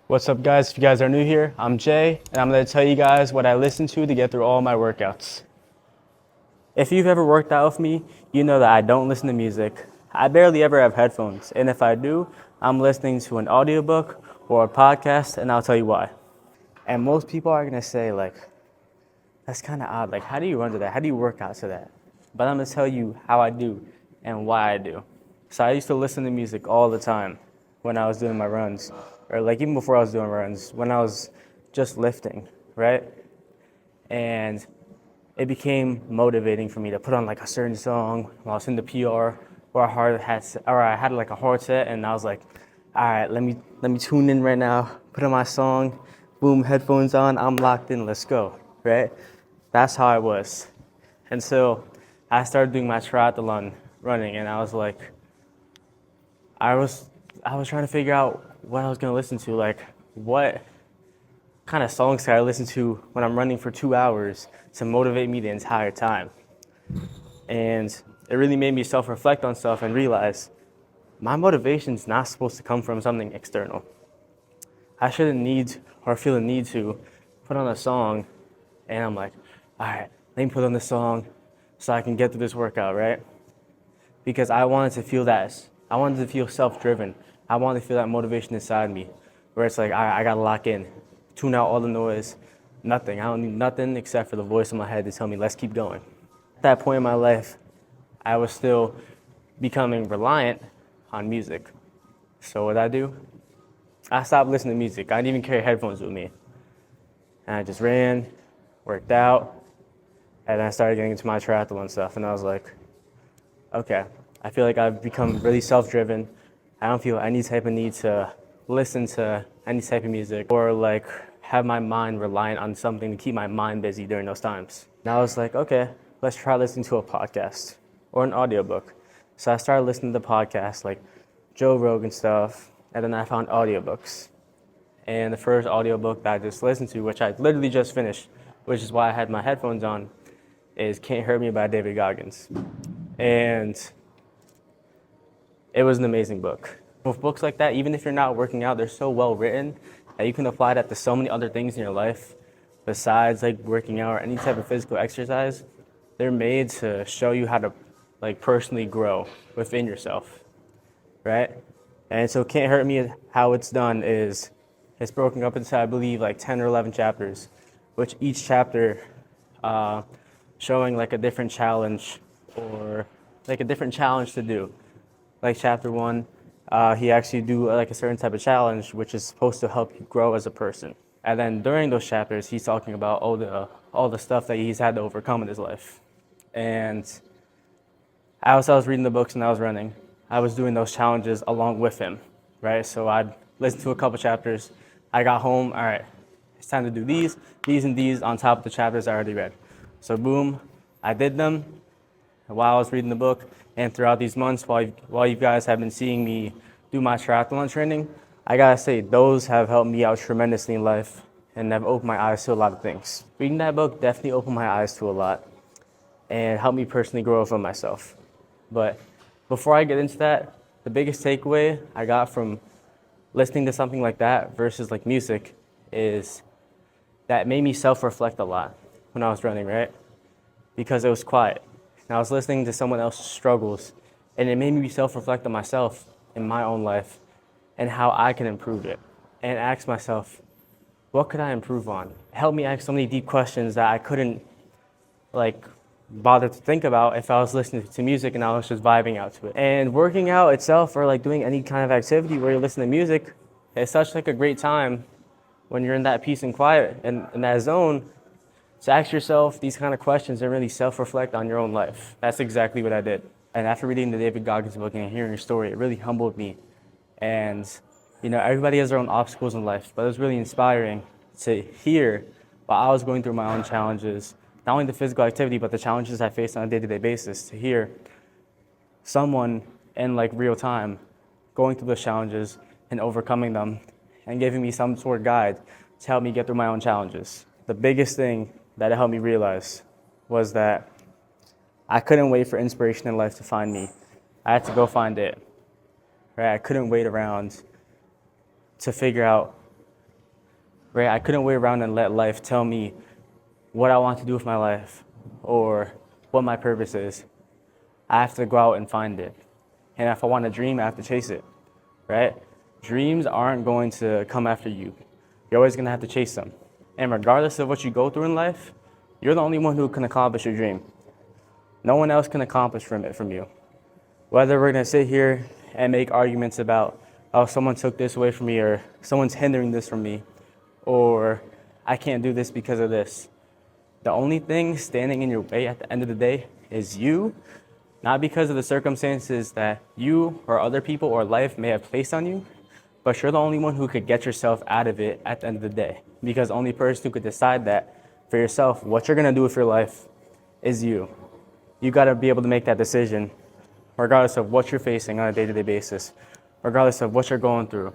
What's up, guys? If you guys are new here, I'm Jay, and I'm going to tell you guys what I listen to get through all my workouts. If you've ever worked out with me, you know that I don't listen to music. I barely ever have headphones, and if I do, I'm listening to an audiobook or a podcast, and I'll tell you why. And most people are going to say, that's kind of odd. How do you run to that? How do you work out to that? But I'm going to tell you how I do and why I do. So I used to listen to music all the time when I was doing my runs, or even before I was doing runs, when I was just lifting, right? And it became motivating for me to put on a certain song while I was in the PR, or I had a hard set, and I was like, all right, let me tune in right now, put on my song, boom, headphones on, I'm locked in, let's go, right? That's how I was. And so I started doing my triathlon running, and I was trying to figure out what I was gonna listen to, what kind of songs can I listen to when I'm running for 2 hours to motivate me the entire time. And it really made me self-reflect on stuff and realize my motivation's not supposed to come from something external. I shouldn't need or feel the need to put on a song and I'm like, all right, let me put on this song so I can get through this workout, right? Because I wanted to feel that. I wanted to feel self-driven. I wanted to feel that motivation inside me where it's like, all right, I gotta lock in, tune out all the noise, nothing. I don't need nothing except for the voice in my head to tell me, let's keep going. At that point in my life, I was still becoming reliant on music. So what I do? I stopped listening to music. I didn't even carry headphones with me. And I just ran, worked out, and then I started getting into my triathlon stuff. And I was like, okay, I feel like I've become really self-driven. I don't feel any type of need to listen to any type of music or have my mind reliant on something to keep my mind busy during those times. And I was like, okay, let's try listening to a podcast or an audiobook. So I started listening to podcasts like Joe Rogan stuff, and then I found audiobooks. And the first audiobook that I just listened to, which I literally just finished, which is why I had my headphones on, is Can't Hurt Me by David Goggins. And it was an amazing book. With books like that, even if you're not working out, they're so well written that you can apply that to so many other things in your life besides working out or any type of physical exercise. They're made to show you how to personally grow within yourself, right? And so Can't Hurt Me, how it's done is it's broken up into, I believe, 10 or 11 chapters, which each chapter showing a different challenge or a different challenge to do. Like chapter 1, he actually do a certain type of challenge which is supposed to help you grow as a person. And then during those chapters, he's talking about all the stuff that he's had to overcome in his life. And as I was reading the books and I was running, I was doing those challenges along with him, right? So I'd listen to a couple chapters. I got home, all right, it's time to do these, and these on top of the chapters I already read. So boom, I did them while I was reading the book. And throughout these months, while you guys have been seeing me do my triathlon training, I gotta say, those have helped me out tremendously in life and have opened my eyes to a lot of things. Reading that book definitely opened my eyes to a lot and helped me personally grow from myself. But before I get into that, the biggest takeaway I got from listening to something like that versus music is that it made me self-reflect a lot when I was running, right? Because it was quiet. And I was listening to someone else's struggles, and it made me self-reflect on myself in my own life and how I can improve it. And ask myself, what could I improve on? It helped me ask so many deep questions that I couldn't bother to think about if I was listening to music and I was just vibing out to it. And working out itself or doing any kind of activity where you're listening to music, it's such a great time when you're in that peace and quiet and in that zone to ask yourself these kind of questions and really self-reflect on your own life. That's exactly what I did. And after reading the David Goggins book and hearing your story, it really humbled me. And everybody has their own obstacles in life, but it was really inspiring to hear while I was going through my own challenges, not only the physical activity, but the challenges I faced on a day-to-day basis, to hear someone in real time going through those challenges and overcoming them and giving me some sort of guide to help me get through my own challenges. The biggest thing that it helped me realize was that I couldn't wait for inspiration in life to find me. I had to go find it, right? I couldn't wait around to figure out right? I couldn't wait around and let life tell me what I want to do with my life or what my purpose is. I have to go out and find it. And if I want to dream, I have to chase it, right? Dreams aren't going to come after you. You're always going to have to chase them. And regardless of what you go through in life, you're the only one who can accomplish your dream. No one else can accomplish from you. Whether we're going to sit here and make arguments about, oh, someone took this away from me, or someone's hindering this from me, or I can't do this because of this. The only thing standing in your way at the end of the day is you, not because of the circumstances that you or other people or life may have placed on you, but you're the only one who could get yourself out of it at the end of the day. Because the only person who could decide that for yourself, what you're gonna do with your life, is you. You gotta be able to make that decision, regardless of what you're facing on a day-to-day basis, regardless of what you're going through,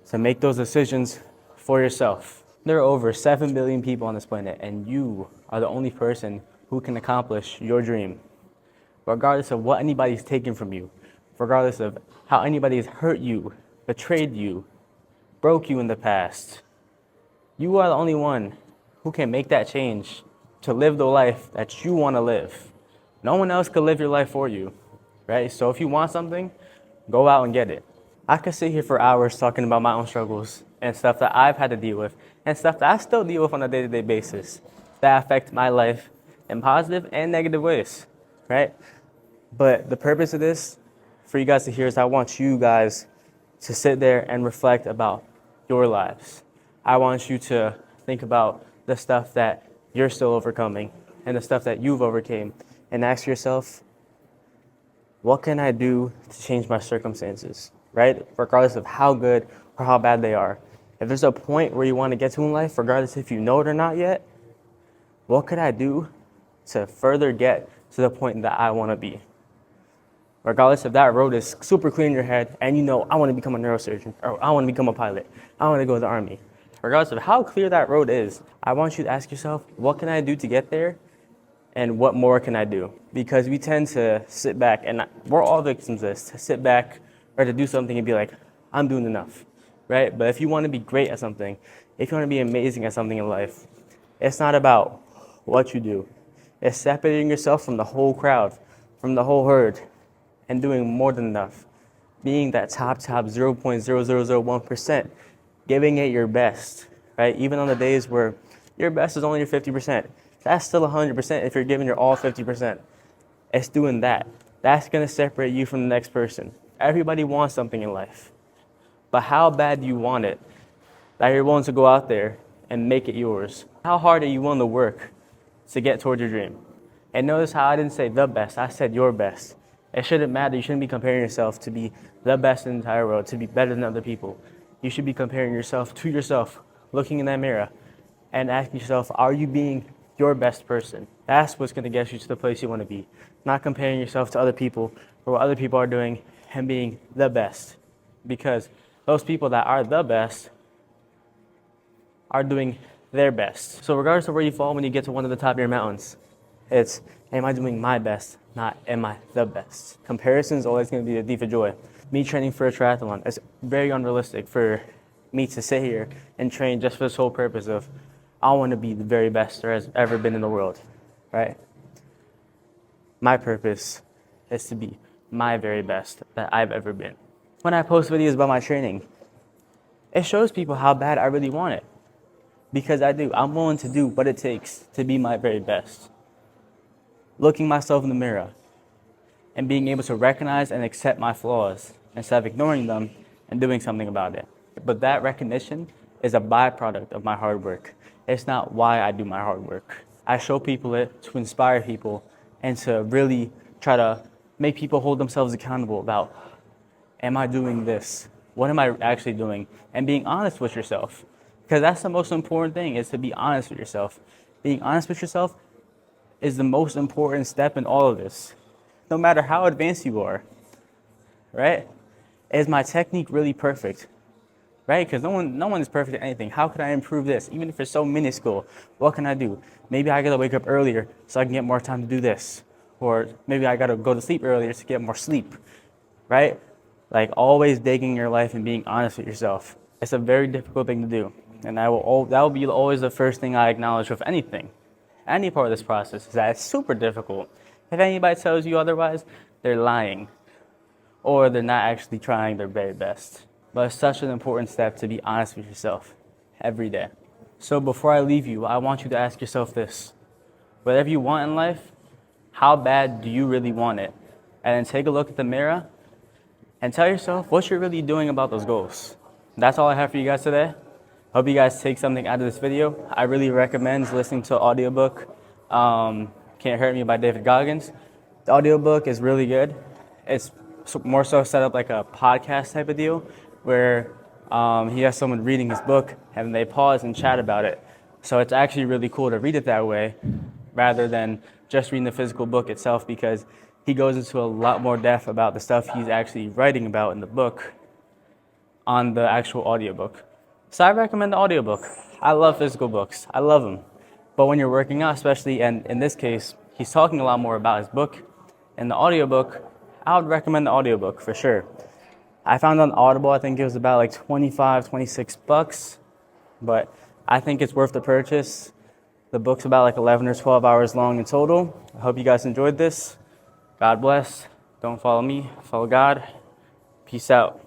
to make those decisions for yourself. There are over 7 billion people on this planet, and you are the only person who can accomplish your dream. Regardless of what anybody's taken from you, regardless of how anybody's hurt you, betrayed you, broke you in the past, you are the only one who can make that change to live the life that you want to live. No one else can live your life for you, right? So if you want something, go out and get it. I could sit here for hours talking about my own struggles and stuff that I've had to deal with and stuff that I still deal with on a day-to-day basis that affect my life in positive and negative ways, right? But the purpose of this for you guys to hear is I want you guys to sit there and reflect about your lives. I want you to think about the stuff that you're still overcoming and the stuff that you've overcame, and ask yourself, what can I do to change my circumstances, right? Regardless of how good or how bad they are. If there's a point where you want to get to in life, regardless if you know it or not yet, what could I do to further get to the point that I want to be? Regardless if that road is super clear in your head and you know, I want to become a neurosurgeon, or I want to become a pilot, I want to go to the Army. Regardless of how clear that road is, I want you to ask yourself, what can I do to get there? And what more can I do? Because we tend to sit back, and we're all victims of this, to sit back or to do something and be like, I'm doing enough, right? But if you want to be great at something, if you want to be amazing at something in life, it's not about what you do. It's separating yourself from the whole crowd, from the whole herd, and doing more than enough. Being that top 0.0001%, giving it your best, right? Even on the days where your best is only your 50%. That's still 100% if you're giving your all 50%. It's doing that. That's gonna separate you from the next person. Everybody wants something in life. But how bad do you want it that you're willing to go out there and make it yours? How hard are you willing to work to get towards your dream? And notice how I didn't say the best, I said your best. It shouldn't matter. You shouldn't be comparing yourself to be the best in the entire world, to be better than other people. You should be comparing yourself to yourself, looking in that mirror and asking yourself, are you being your best person? That's what's going to get you to the place you want to be. Not comparing yourself to other people or what other people are doing and being the best. Because those people that are the best are doing their best. So regardless of where you fall when you get to one of the top of your mountains, it's, am I doing my best? Not, am I the best? Comparison is always going to be a thief of joy. Me training for a triathlon, it's very unrealistic for me to sit here and train just for this whole purpose of, I want to be the very best there has ever been in the world, right? My purpose is to be my very best that I've ever been. When I post videos about my training, it shows people how bad I really want it. Because I do. I'm willing to do what it takes to be my very best. Looking myself in the mirror and being able to recognize and accept my flaws instead of ignoring them and doing something about it. But that recognition is a byproduct of my hard work. It's not why I do my hard work. I show people it to inspire people and to really try to make people hold themselves accountable about, am I doing this? What am I actually doing? And being honest with yourself. Because that's the most important thing, is to be honest with yourself. Being honest with yourself is the most important step in all of this. No matter how advanced you are, right? Is my technique really perfect? Right? Because no one is perfect at anything. How can I improve this? Even if it's so minuscule, what can I do? Maybe I gotta wake up earlier so I can get more time to do this. Or maybe I gotta go to sleep earlier to get more sleep, right? Like always digging your life and being honest with yourself. It's a very difficult thing to do. And that will be always the first thing I acknowledge with anything. Any part of this process is that it's super difficult. If anybody tells you otherwise, they're lying, or they're not actually trying their very best. But it's such an important step to be honest with yourself every day. So before I leave you, I want you to ask yourself this. Whatever you want in life, how bad do you really want it? And then take a look at the mirror and tell yourself what you're really doing about those goals. That's all I have for you guys today. Hope you guys take something out of this video. I really recommend listening to the audiobook, Can't Hurt Me by David Goggins. The audiobook is really good. It's more so set up like a podcast type of deal where he has someone reading his book and they pause and chat about it. So it's actually really cool to read it that way rather than just reading the physical book itself, because he goes into a lot more depth about the stuff he's actually writing about in the book on the actual audiobook. So I recommend the audiobook. I love physical books. I love them. But when you're working out, especially, and in this case, he's talking a lot more about his book. In the audiobook, I would recommend the audiobook for sure. I found on Audible, I think it was about like $25-26, but I think it's worth the purchase. The book's about like 11 or 12 hours long in total. I hope you guys enjoyed this. God bless. Don't follow me, follow God. Peace out.